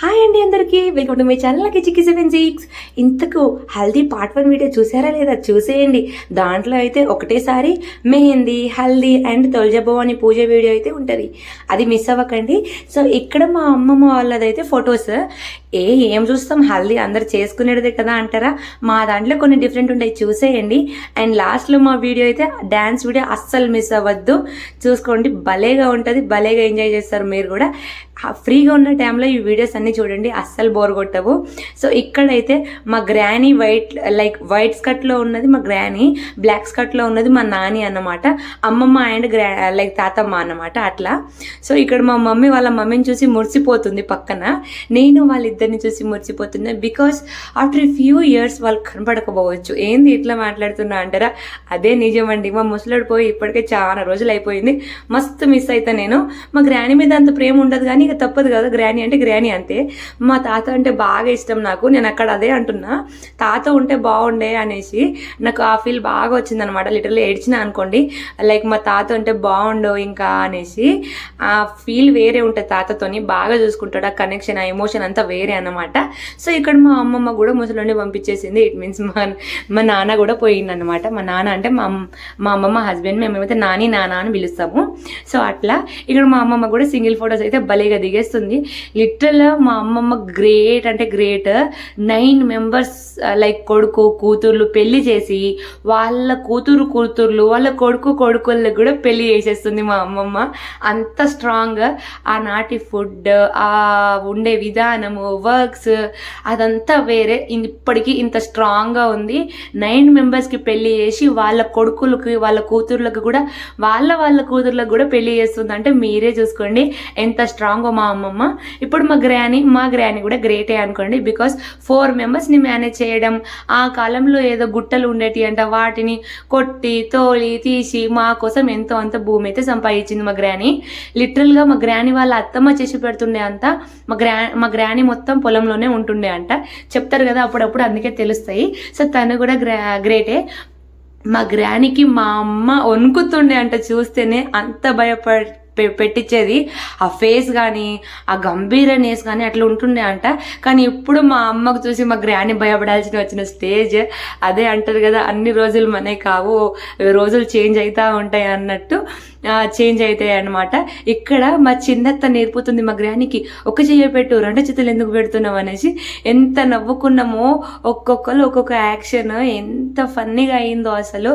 Hi అండి అందరికీ welcome to my channel Kichi76. ఇంతకు హల్దీ పార్ట్ 1 వీడియో చూసారా లేదా చూసేయండి. దాంట్లో అయితే ఒకటేసారి మెహందీ, హల్దీ అండ్ తొలజభవాని పూజ వీడియో అయితే ఉంటుంది, అది మిస్ అవ్వకండి. సో ఇక్కడ మా అమ్మమ్మ వాళ్ళదైతే ఫొటోస్. ఏం చూస్తాం, హల్దీ అందరు చేసుకునేదే కదా అంటారా, మా దాంట్లో కొన్ని డిఫరెంట్ ఉంటాయి, చూసేయండి. అండ్ లాస్ట్లో మా వీడియో అయితే డ్యాన్స్ వీడియో అస్సలు మిస్ అవ్వద్దు, చూసుకోండి. భలేగా ఉంటుంది, భలేగా ఎంజాయ్ చేస్తారు మీరు కూడా. ఫ్రీగా ఉన్న టైంలో ఈ వీడియోస్ అన్నీ చూడండి, అస్సలు బోర్ కొట్టవు. సో ఇక్కడైతే మా గ్రానీ వైట్ స్కర్ట్లో ఉన్నది మా గ్రానీ, బ్లాక్ స్కర్ట్లో ఉన్నది మా నాని అన్నమాట. అమ్మమ్మ అండ్ తాతమ్మ అన్నమాట అట్లా. సో ఇక్కడ మా మమ్మీ వాళ్ళ మమ్మీని చూసి మురిసిపోతుంది పక్కన, నేను వాళ్ళిద్దరిని చూసి మురిసిపోతున్నా. బికాస్ ఆఫ్టర్ ఫ్యూ ఇయర్స్ వాళ్ళు కనపడకపోవచ్చు. ఏంది ఇట్లా మాట్లాడుతున్నా అంటారా, అదే నిజమండి. మా ముసలాడు పోయి ఇప్పటికే చాలా రోజులు అయిపోయింది, మస్తు మిస్ అవుతా నేను. మా గ్రానీ మీద అంత ప్రేమ ఉండదు కానీ ఇక తప్పదు కదా, గ్రానీ అంటే గ్రానీ అంతే. మా తాత అంటే బాగా ఇష్టం నాకు, నేను అక్కడ అదే అంటున్నా, తాత ఉంటే బాగుండే అనేసి నాకు ఆ ఫీల్ బాగా వచ్చిందనమాట. లిటరల్లీ ఏడ్చిన అనుకోండి, మా తాత ఉంటే బాగుండు ఇంకా అనేసి. ఆ ఫీల్ వేరే ఉంటుంది, తాతతోని బాగా చూసుకుంటాడు, ఆ కనెక్షన్, ఆ ఎమోషన్ అంతా వేరే అన్నమాట. సో ఇక్కడ మా అమ్మమ్మ కూడా ముసలోని పంపించేసింది. ఇట్ మీన్స్ మా నాన్న కూడా పోయిందనమాట. మా నాన్న అంటే మా అమ్మమ్మ హస్బెండ్, మేమేమైతే నాని నాన్న అని పిలుస్తాము. సో అట్లా ఇక్కడ మా అమ్మమ్మ కూడా సింగిల్ ఫొటోస్ అయితే భలేగా దిగేస్తుంది. లిటరల్ మా అమ్మమ్మ గ్రేట్ అంటే గ్రేట్. 9 మెంబర్స్ కొడుకు కూతుర్లు పెళ్లి చేసి వాళ్ళ కూతుర్లు వాళ్ళ కొడుకులకు కూడా పెళ్లి చేసేస్తుంది మా అమ్మమ్మ. అంత స్ట్రాంగ్. ఆనాటి ఫుడ్, ఆ ఉండే విధానము, వర్క్స్ అదంతా వేరే. ఇప్పటికీ ఇంత స్ట్రాంగ్గా ఉంది. 9 మెంబర్స్కి పెళ్లి చేసి వాళ్ళ కొడుకులకి వాళ్ళ కూతుర్లకు కూడా వాళ్ళ కూతుర్లకు కూడా పెళ్లి చేస్తుంది. అంటే మీరే చూసుకోండి ఎంత స్ట్రాంగ్ మా అమ్మమ్మ. ఇప్పుడు మా గ్రానీ కూడా గ్రేటే అనుకోండి. బికాస్ 4 మెంబర్స్ని మేనేజ్ చేయడం. ఆ కాలంలో ఏదో గుట్టలు ఉండేటి అంట, వాటిని కొట్టి తోలి తీసి మా కోసం ఎంతో అంత భూమి అయితే సంపాదించింది మా గ్రానీ. లిటరల్గా మా గ్రానీ వాళ్ళ అత్తమ్మ చేసి పెడుతుండే అంత. మా గ్రానీ మొత్తం పొలంలోనే ఉంటుండే అంట, చెప్తారు కదా అప్పుడప్పుడు, అందుకే తెలుస్తాయి. సో తను కూడా గ్రేటే. మా గ్రానీకి మా అమ్మ వణుకుతుండే అంట, చూస్తేనే అంత పెట్టించేది. ఆ ఫేస్ కానీ ఆ గంభీరనేస్ కానీ అట్లా ఉంటుండే అంట. కానీ ఇప్పుడు మా అమ్మకు చూసి మా గ్రానీ భయపడాల్సిన వచ్చిన స్టేజ్ అదే. అంటారు కదా, అన్ని రోజులు మనే కావు, రోజులు చేంజ్ అవుతూ ఉంటాయి అన్నట్టు చేంజ్ అవుతాయి అనమాట. ఇక్కడ మా చిన్నత్త నేర్పుతుంది మా గ్రానీకి, ఒక చెయ్యి పెట్టు, 2 చేతులు ఎందుకు పెడుతున్నావు అనేసి. ఎంత నవ్వుకున్నామో, ఒక్కొక్కరు ఒక్కొక్క యాక్షన్, ఎంత ఫన్నీగా అయిందో అసలు.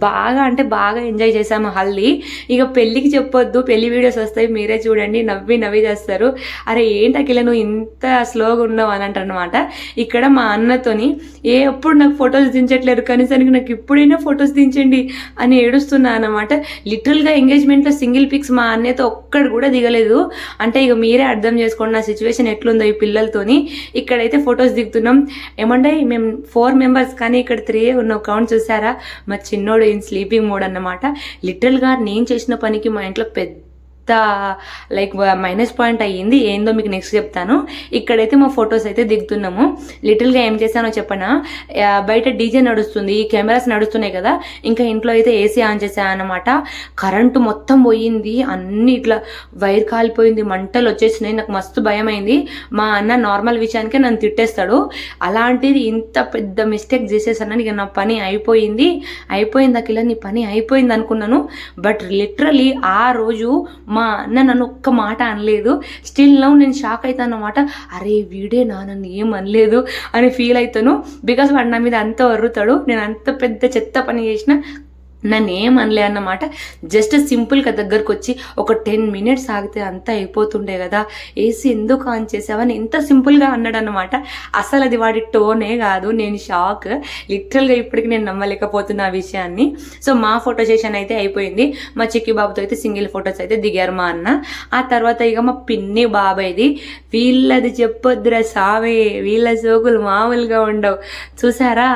బాగా అంటే బాగా ఎంజాయ్ చేసాము హల్దీ. ఇక పెళ్ళికి చెప్పొద్దు, పెళ్లి వీడియోస్ వస్తాయి, మీరే చూడండి, నవ్వి చేస్తారు. అరే ఏంటి అఖిల నువ్వు ఇంత స్లోగా ఉన్నావు అని అంటారు అనమాట. ఇక్కడ మా అన్నతోని ఎప్పుడు నాకు ఫొటోస్ దించట్లేరు, కనీసానికి నాకు ఇప్పుడైనా ఫొటోస్ దించండి అని ఏడుస్తున్నా అనమాట. లిటరల్గా ఎంగేజ్మెంట్లో సింగిల్ పిక్స్ మా అన్నయ్యతో ఒక్కడు కూడా దిగలేదు. అంటే ఇక మీరే అర్థం చేసుకోండి నా సిచ్యువేషన్ ఎట్లుందో ఈ పిల్లలతోని. ఇక్కడైతే ఫొటోస్ దిగుతున్నాం. ఏమంటే మేము 4 మెంబర్స్ కానీ ఇక్కడ 3 ఉన్న కౌంట్ చూసారా. మా చిన్నోడు ఇన్ స్లీపింగ్ మోడ్ అన్నమాట. లిటరల్గా నేను చేసిన పనికి మా ఇంట్లో పెద్ద మైనస్ పాయింట్ అయ్యింది. ఏందో మీకు నెక్స్ట్ చెప్తాను. ఇక్కడైతే మా ఫొటోస్ అయితే దిగుతున్నాము. లిటిల్గా ఏం చేశానో చెప్పనా, బయట డీజే నడుస్తుంది, కెమెరాస్ నడుస్తున్నాయి కదా, ఇంకా ఇంట్లో అయితే ఏసీ ఆన్ చేశాను అనమాట. కరెంటు మొత్తం పోయింది, అన్ని ఇట్లా వైర్ కాలిపోయింది, మంటలు వచ్చేసినాయి. నాకు మస్తు భయం అయింది. మా అన్న నార్మల్ విషయానికే నన్ను తిట్టేస్తాడు, అలాంటిది ఇంత పెద్ద మిస్టేక్ చేసేసాను. ఇక నా పని అయిపోయింది అఖిల, నీ పని అయిపోయింది అనుకున్నాను. బట్ లిటరలీ ఆ రోజు మా అన్న నన్ను ఒక్క మాట అనలేదు. స్టిల్ నౌ నేను షాక్ అవుతాను అన్నమాట. అరే వీడే నన్ను ఏం అనలేదు అని ఫీల్ అవుతాను. బికాస్ వాడు నా మీద అంత వరుతాడు, నేను అంత పెద్ద చెత్త పని చేసిన నన్ను ఏమనలే అన్నమాట. జస్ట్ సింపుల్గా దగ్గరకు వచ్చి ఒక 10 మినిట్స్ ఆగితే అంతా అయిపోతుండే కదా, ఏసీ ఎందుకు ఆన్ చేసావని ఎంత సింపుల్గా అన్నాడు అనమాట. అసలు అది వాడి టోనే కాదు. నేను షాక్, లిటరల్గా ఇప్పటికి నేను నమ్మలేకపోతున్నా ఆ విషయాన్ని. సో మా ఫోటో సెషన్ అయితే అయిపోయింది. మా చిక్కి బాబుతో అయితే సింగిల్ ఫొటోస్ అయితే దిగారు మా అన్న. ఆ తర్వాత ఇక మా పిన్ని బాబాయ్ది. వీళ్ళది చెప్పొద్దురా సావే, వీళ్ళ సోకులు మామూలుగా ఉండవు. చూసారా,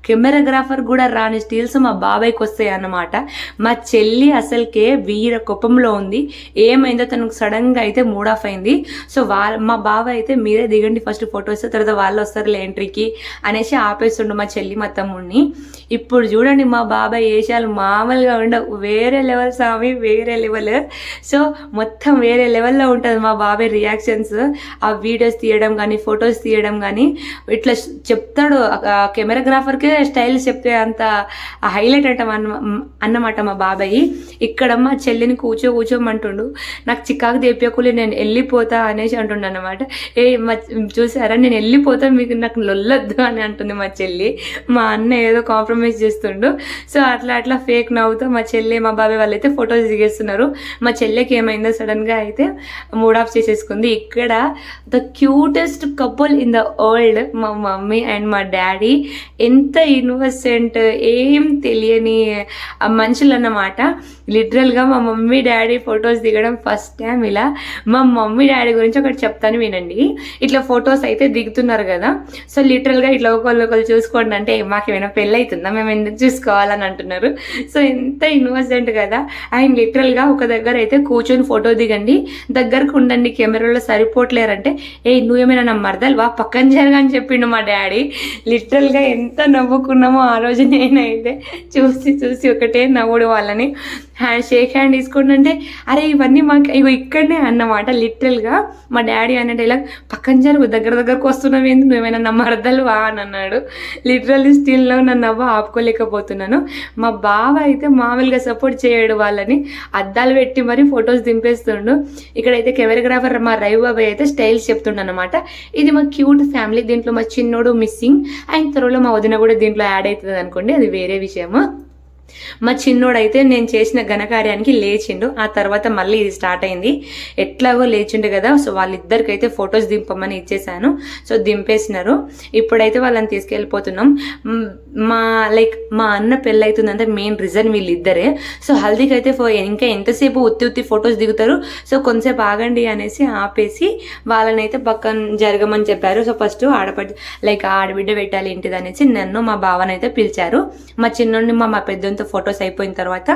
కెమెరాగ్రాఫర్ కూడా రాని స్టీల్స్ మా బాబాయ్కి వస్తాయి అన్నమాట. మా చెల్లి అసలుకే వీర కోపంలో ఉంది. ఏమైందో తనకు సడన్గా అయితే మూడ్ ఆఫ్ అయింది. సో మా బావ అయితే మీరే దిగండి ఫస్ట్ ఫొటోస్, తర్వాత వాళ్ళు వస్తారులే ఎంట్రీకి అనేసి ఆపేస్తుండు మా చెల్లి మా తమ్ముడిని. ఇప్పుడు చూడండి మా బాబాయ్ వేషాలు మామూలుగా ఉండవు, వేరే లెవెల్ స్వామి, వేరే లెవెల్. సో మొత్తం వేరే లెవెల్లో ఉంటుంది మా బాబాయ్ రియాక్షన్స్. ఆ వీడియోస్ తీయడం కానీ ఫొటోస్ తీయడం కానీ ఇట్లా చెప్తాడు. కెమెరాగ్రాఫర్కే స్టైల్ చెప్పే అంత హైలైట్ అన్నమాట మా బాబాయ్. ఇక్కడ మా చెల్లిని కూర్చోమంటుండు. నాకు చికాకు తెప్పకులే, నేను వెళ్ళిపోతా అనేసి అంటుండ అనమాట. చూసారా నేను వెళ్ళిపోతా, మీకు నాకు లొల్లొద్దు అని అంటుంది మా చెల్లి. మా అన్న ఏదో కాంప్రమైజ్ చేస్తుండు. సో అట్లా ఫేక్ నవ్వుతూ మా చెల్లి మా బాబాయ్ వాళ్ళు అయితే ఫొటోస్ దిగేస్తున్నారు. మా చెల్లికి ఏమైందో సడన్గా అయితే మూడ్ ఆఫ్ చేసేసుకుంది. ఇక్కడ the cutest couple in the world మా మమ్మీ అండ్ మా డాడీ. ఎంత ఇన్నోసెంట్, ఏం తెలియని మనుషులు అన్నమాట. లిటరల్గా మా మమ్మీ డాడీ ఫొటోస్ దిగడం ఫస్ట్ టైం. ఇలా మా మమ్మీ డాడీ గురించి ఒకటి చెప్తాను వినండి. ఇట్లా ఫొటోస్ అయితే దిగుతున్నారు కదా, సో లిటరల్గా ఇట్లా ఒకళ్ళు చూసుకోండి అంటే మాకేమైనా పెళ్ళి అవుతుందా, మేము ఎందుకు చూసుకోవాలని అంటున్నారు. సో ఎంత ఇన్నోసెంట్ కదా. అండ్ లిటరల్గా ఒక దగ్గర అయితే కూర్చొని ఫోటో దిగండి, దగ్గరకు ఉండండి, కెమెరాలో సరిపోవట్లేరంటే నువ్వేమైనా నా మరదలు వా పక్కన జరగని చెప్పిండు మా డాడీ. లిటరల్గా ఎంత నవ్వుకున్నామో ఆ రోజు. నేనైతే చూసి ఒకటే నవ్వుడు వాళ్ళని. షేక్ హ్యాండ్ తీసుకోండి అంటే అరే ఇవన్నీ మాకు ఇగో ఇక్కడనే అన్నమాట. లిటరల్గా మా డాడీ అన్నట్టు ఇలా పక్కన జరుగు, దగ్గరకు వస్తున్నావు ఏంది, నువ్వేమైనా నా మరదలు వా అని అన్నాడు. లిటరల్లీ స్టిల్లో నన్ను నవ్వు ఆపుకోలేకపోతున్నాను. మా బావ అయితే మామూలుగా సపోర్ట్ చేయడు వాళ్ళని, అద్దాలు పెట్టి మరీ ఫొటోస్ దింపేస్తుండు. ఇక్కడైతే కెమెరాగ్రాఫర్ మా రవి బాబాయ్ అయితే స్టైల్స్ చెప్తుండ అనమాట. ఇది మా క్యూట్ ఫ్యామిలీ, దీంట్లో మా చిన్నోడు మిస్సింగ్ అండ్ త్వరలో మా వదిన కూడా దీంట్లో యాడ్ అవుతుంది అనుకోండి, అది వేరే విషయము. మా చిన్నోడైతే నేను చేసిన ఘనకార్యానికి లేచిండు. ఆ తర్వాత మళ్ళీ ఇది స్టార్ట్ అయింది. ఎట్లాగో లేచిండు కదా, సో వాళ్ళిద్దరికైతే ఫొటోస్ దింపమని ఇచ్చేసాను. సో దింపేసినారు. ఇప్పుడైతే వాళ్ళని తీసుకెళ్ళిపోతున్నాం. మా అన్న పెళ్ళి అవుతుందంటే మెయిన్ రీజన్ వీళ్ళిద్దరే. సో హల్దీకి అయితే ఇంకా ఎంతసేపు ఉత్తి ఫొటోస్ దిగుతారు, సో కొంతసేపు ఆగండి అనేసి ఆపేసి వాళ్ళనైతే పక్కన జరగమని చెప్పారు. సో ఫస్ట్ ఆడబిడ్డ పెట్టాలి ఏంటిది అనేసి నన్ను మా బావనైతే పిలిచారు. మా చిన్నోడిని మా పెద్దంతో ఫొటోస్ అయిపోయిన తర్వాత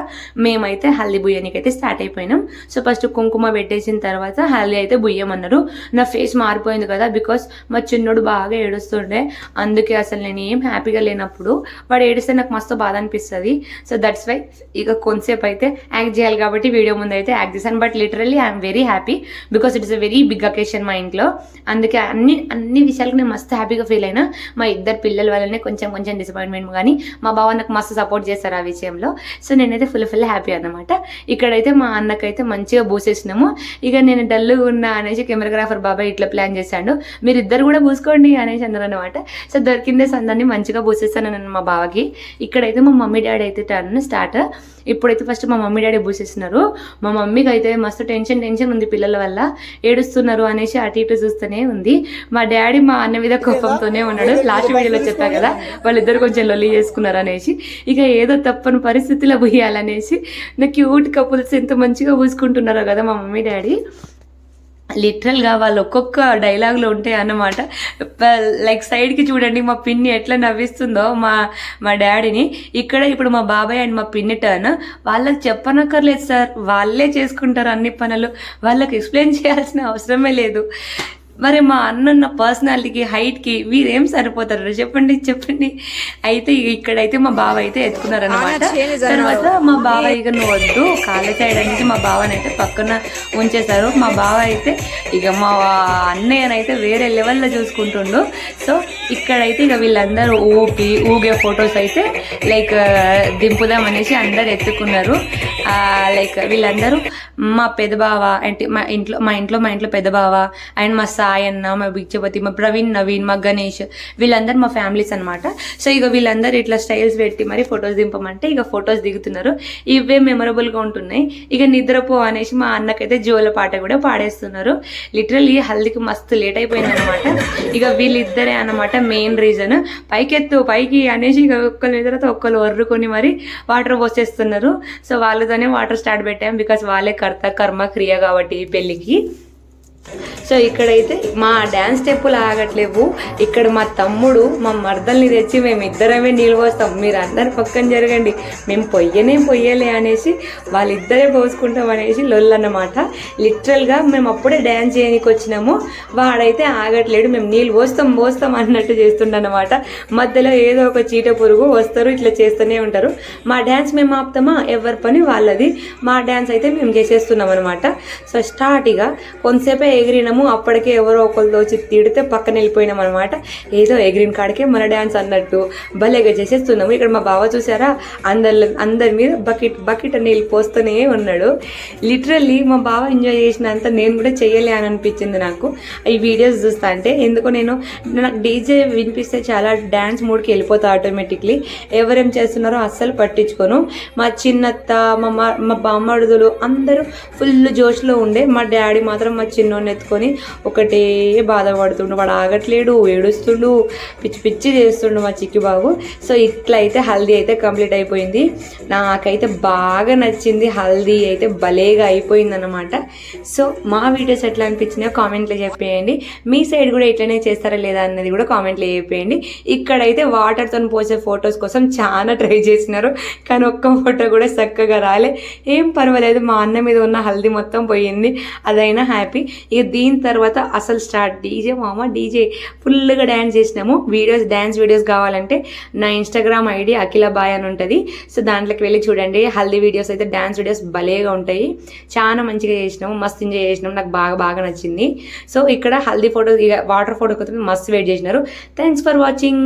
మేమైతే హల్దీ బుయ్యనికి అయితే స్టార్ట్ అయిపోయినాం. సో ఫస్ట్ కుంకుమ పెట్టేసిన తర్వాత హల్దీ అయితే బుయ్యమన్నారు. నా ఫేస్ మారిపోయింది కదా, బికాస్ మా చిన్నోడు బాగా ఏడుస్తుండే. అందుకే అసలు నేను ఏం హ్యాపీగా లేనప్పుడు వాడు ఏడిస్తే నాకు మస్తు బాధ అనిపిస్తుంది. సో దట్స్ వై ఇక కొంతసేపు అయితే యాక్ట్ చేయాలి కాబట్టి వీడియో ముందు అయితే యాక్ట్ చేశాను. But literally I'm very happy because it is a very big occasion మా ఇంట్లో. అందుకే అన్ని విషయాలకు నేను మస్తు హ్యాపీగా ఫీల్ అయినా. మా ఇద్దరు పిల్లల వల్లనే కొంచెం డిసప్పాయింట్మెంట్, కానీ మా బావ నాకు మస్తు సపోర్ట్ చేస్తారు ఆ విషయంలో. సో నేనైతే ఫుల్ హ్యాపీ అన్నమాట. ఇక్కడైతే మా అన్నకైతే మంచిగా పూసేసినాము. ఇక నేను డల్గా ఉన్నా అనేసి కెమెరాగ్రాఫర్ బాబాయ్ ఇట్లా ప్లాన్ చేశాడు, మీరు ఇద్దరు కూడా పూసుకోండి అనేసి అన్నారు అనమాట. సో దొరికిందే సందాన్ని మంచిగా పూసేస్తాను నేను మా బావకి. ఇక్కడైతే మా మమ్మీ డాడీ అయితే టర్న్ స్టార్ట్. ఇప్పుడైతే ఫస్ట్ మా మమ్మీ డాడీ పూసేస్తున్నారు. మా మమ్మీకి అయితే మస్తు టెన్షన్ ఉంది, పిల్లల వల్ల ఏడుస్తున్నారు అనేసి అటు ఇటు చూస్తూనే ఉంది. మా డాడీ మా అన్న మీద కోపంతోనే ఉన్నాడు. లాస్ట్ వీడియోలో చెప్పా కదా వాళ్ళిద్దరు కొంచెం లొల్లి చేసుకున్నారు అనేసి. ఇక ఏదో తప్పని పరిస్థితిలో పూయాలనేసి నా క్యూట్ కపుల్స్ ఎంత మంచిగా పూసుకుంటున్నారో కదా మా మమ్మీ డాడీ. లిటరల్గా వాళ్ళు ఒక్కొక్క డైలాగ్లో ఉంటాయి అన్నమాట. సైడ్కి చూడండి మా పిన్ని ఎట్లా నవ్విస్తుందో మా డాడీని. ఇక్కడ ఇప్పుడు మా బాబాయ్ అండ్ మా పిన్ని టర్న్. వాళ్ళకి చెప్పనక్కర్లేదు సార్, వాళ్ళే చేసుకుంటారు అన్ని పనులు, వాళ్ళకి ఎక్స్ప్లెయిన్ చేయాల్సిన అవసరమే లేదు. మరి మా అన్న పర్సనాలిటీకి హైట్కి వీరేం సరిపోతారు చెప్పండి. అయితే ఇక్కడైతే మా బావ అయితే ఎత్తుకున్నారనమాట. తర్వాత మా బావ ఇక నువ్వు వద్దు కాళ్ళ సైడ్ అనేసి మా బావనైతే పక్కన ఉంచేశారు. మా బావ అయితే ఇక మా అన్నయ్యనైతే వేరే లెవెల్లో చూసుకుంటుండు. సో ఇక్కడైతే ఇక వీళ్ళందరూ ఊగే ఫొటోస్ అయితే దింపుదాం అనేసి అందరు ఎత్తుకున్నారు. వీళ్ళందరూ మా పెద్దబావ అంటే మా ఇంట్లో పెద్దబావ అండ్ మా సాయన్న, మా బిచ్చపతి, మా ప్రవీణ్, నవీన్, మా గణేష్, వీళ్ళందరూ మా ఫ్యామిలీస్ అనమాట. సో ఇక వీళ్ళందరూ ఇట్లా స్టైల్స్ పెట్టి మరి ఫొటోస్ దింపమంటే ఇక ఫొటోస్ దిగుతున్నారు. ఇవే మెమరబుల్గా ఉంటున్నాయి. ఇక నిద్రపో అనేసి మా అన్నకైతే జోల పాట కూడా పాడేస్తున్నారు. లిటరల్లీ హల్దీకి మస్తు లేట్ అయిపోయింది అనమాట. ఇక వీళ్ళిద్దరే అనమాట మెయిన్ రీజన్. పైకి అనేసి ఇక ఒక్కరి నిద్రతో ఒక్కరు వర్రుకొని మరి వాటర్ పోసేస్తున్నారు. సో వాళ్ళతోనే వాటర్ స్టార్ట్ పెట్టాం బికాస్ వాళ్ళే కర్మ క్రియ కాబట్టి పెళ్ళికి. సో ఇక్కడైతే మా డ్యాన్స్ స్టెప్పులు ఆగట్లేవు. ఇక్కడ మా తమ్ముడు మా మర్దల్ని తెచ్చి మేము ఇద్దరమే నీళ్ళు పోస్తాం, మీరు అందరు పక్కన జరగండి, మేము పొయ్యలే అనేసి వాళ్ళిద్దరే పోసుకుంటాం అనేసి లొల్లన్నమాట. లిటరల్గా మేము అప్పుడే డ్యాన్స్ చేయడానికి వచ్చినాము, వాడైతే ఆగట్లేడు, మేము నీళ్ళు పోస్తాం అన్నట్టు చేస్తుండనమాట. మధ్యలో ఏదో ఒక చీట పురుగు వస్తారు, ఇట్లా చేస్తూనే ఉంటారు. మా డ్యాన్స్ మేము ఆపుతామా, ఎవరి పని వాళ్ళది. మా డ్యాన్స్ అయితే మేము చేసేస్తున్నాం అనమాట. సో స్టార్ట్గా కొంతసేపే ఎగిరినాము, అప్పటికే ఎవరో ఒకళ్ళు వచ్చి తిడితే పక్కన వెళ్ళిపోయినాం అనమాట. ఏదో ఎగిరిన కాడికే మన డ్యాన్స్ అన్నట్టు భలేగా చేసేస్తున్నాము. ఇక్కడ మా బావ చూసారా, అందరి మీద బకెట్ నీళ్ళు పోస్తూనే ఉన్నాడు. లిటరల్లీ మా బావ ఎంజాయ్ చేసినంత నేను కూడా చెయ్యలే అని అనిపించింది నాకు ఈ వీడియోస్ చూస్తా అంటే. ఎందుకు నాకు డీజే వినిపిస్తే చాలా డ్యాన్స్ మూడ్కి వెళ్ళిపోతా ఆటోమేటిక్లీ. ఎవరేం చేస్తున్నారో అస్సలు పట్టించుకోను. మా చిన్నత్త, మా బామ్మడుదులు అందరూ ఫుల్ జోష్లో ఉండే. మా డాడీ మాత్రం మా చిన్నోడిని ఎత్తుకొని ఒకటే బాధపడుతుండు, వాడు ఆగట్లేడు, ఏడుస్తుండు, పిచ్చి చేస్తుండు మా చిక్కి బాబు. సో ఇట్లా అయితే హల్దీ అయితే కంప్లీట్ అయిపోయింది. నాకైతే బాగా నచ్చింది, హల్దీ అయితే భలేగా అయిపోయింది అనమాట. సో మా వీడియోస్ ఎట్లా అనిపించినాయో కామెంట్లో చెప్పేయండి. మీ సైడ్ కూడా ఇట్లనే చేస్తారా లేదా అన్నది కూడా కామెంట్లో చెప్పేయండి. ఇక్కడైతే వాటర్తో పోసే ఫొటోస్ కోసం చాలా ట్రై చేసినారు, కానీ ఒక్క ఫోటో కూడా చక్కగా రాలే. ఏం పర్వాలేదు, మా అన్న మీద ఉన్న హల్దీ మొత్తం పోయింది, అదైనా హ్యాపీ. ఇక దీని తర్వాత అసలు స్టార్ట్ డీజే ఫుల్గా డ్యాన్స్ చేసినాము. డ్యాన్స్ వీడియోస్ కావాలంటే నా ఇన్స్టాగ్రామ్ ఐడి అఖిలబాయ్ అని ఉంటుంది. సో దాంట్లోకి వెళ్ళి చూడండి, హల్దీ వీడియోస్ అయితే డ్యాన్స్ వీడియోస్ భలేగా ఉంటాయి. చాలా మంచిగా చేసినాము, మస్తు ఎంజాయ్ చేసినాము, నాకు బాగా నచ్చింది. సో ఇక్కడ హల్దీ ఫోటో, ఇక వాటర్ ఫోటో కోసం మస్తు వెయిట్ చేసినారు. Thanks for watching.